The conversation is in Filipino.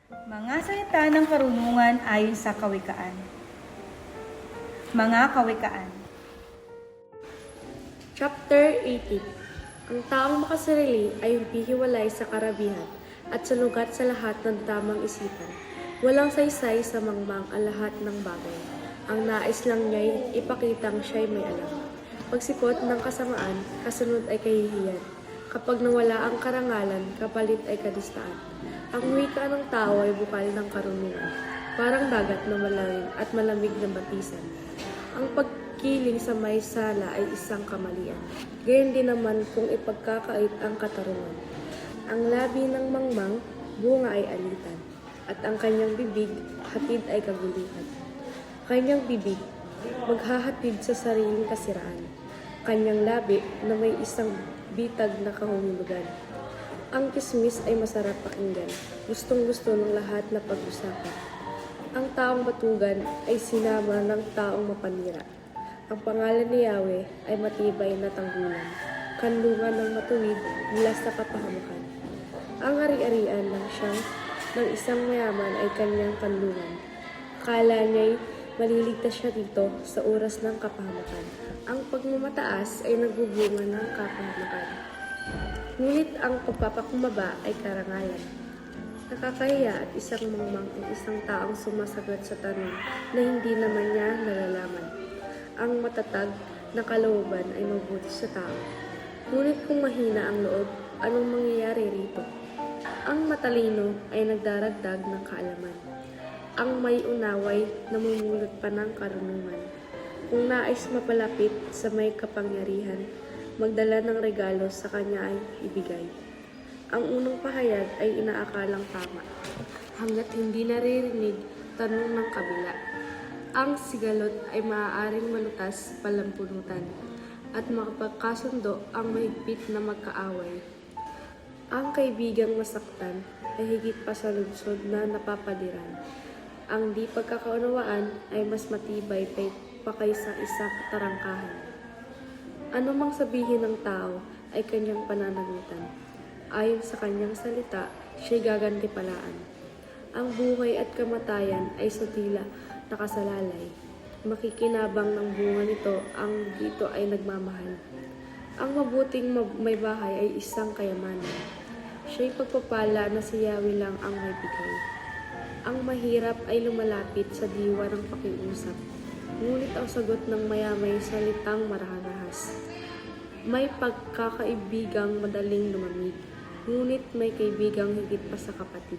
Mga salita ng karunungan ayon sa kawikaan. Mga kawikaan. Chapter 18. Ang taong makasarili ay hihiwalay sa karabihan at salugat sa lahat ng tamang isipan. Walang saysay sa mangmang ang lahat ng bagay. Ang nais lang niya'y ipakitang siya'y may alam. Pagsipot ng kasamaan, kasunod ay kahihiyan. Kapag nawala ang karangalan, kapalit ay kadistaan. Ang wika ng tao ay bukal ng karunungan, parang dagat na malalim at malamig na batisan. Ang pagkiling sa may sala ay isang kamalian. Gayon din naman kung ipagkakait ang katarungan. Ang labi ng mangmang, bunga ay alitan, at ang kanyang bibig, hatid ay kaguluhan. Kanyang bibig, maghahatid sa sariling kasiraan. Kanyang labi na may isang bitag na kahulugan. Ang kismis ay masarap pakinggan, gustong-gusto ng lahat na pag-usapan. Ang taong batugan ay sinama ng taong mapanira. Ang pangalan ni Yahweh ay matibay na tanggulan, kanlungan ng matuwid mula sa kapahamakan. Ang ari-arian ng isang mayaman ay kanyang kanlungan. Kala niya'y maliligtas siya dito sa oras ng kapahamakan. Ang pagmamataas ay nagbubunga ng kapahamakan. Ngunit ang pagpapakumbaba ay karangalan. Nakakahiya at isang mangmang ang isang taong sumasagot sa tanong na hindi naman niya nalalaman. Ang matatag na kalooban ay mabuti sa tao. Ngunit kung mahina ang loob, anong mangyayari rito? Ang matalino ay nagdaragdag ng kaalaman. Ang may unaway namumulot pa ng karunungan. Kung nais mapalapit sa may kapangyarihan, magdala ng regalo sa kanya ay ibigay. Ang unang pahayag ay inaakalang tama, hanggat hindi naririnig tanong ng kabila. Ang sigalot ay maaaring malutas palampunutan, at makapagkasundo ang mahigpit na magkaaway. Ang kaibigang masaktan ay higit pa sa lunsod na napapadiran. Ang di pagkakaunawaan ay mas matibay pa kaysa isang tarangkahan. Ano mang sabihin ng tao ay kanyang pananagutan. Ayon sa kanyang salita, siya'y gagantipalaan. Ang buhay at kamatayan ay sa tila nakasalalay. Makikinabang ng bunga nito ang dito ay nagmamahal. Ang mabuting may bahay ay isang kayamanan. Siya'y pagpapala na si Yahweh lang ang may bigay. Ang mahirap ay lumalapit sa diwa ng pakiusap. Ngunit ang sagot ng mayamay salitang marahas. May pagkakaibigang madaling lumamig, ngunit may kaibigang higit pa sa kapatid.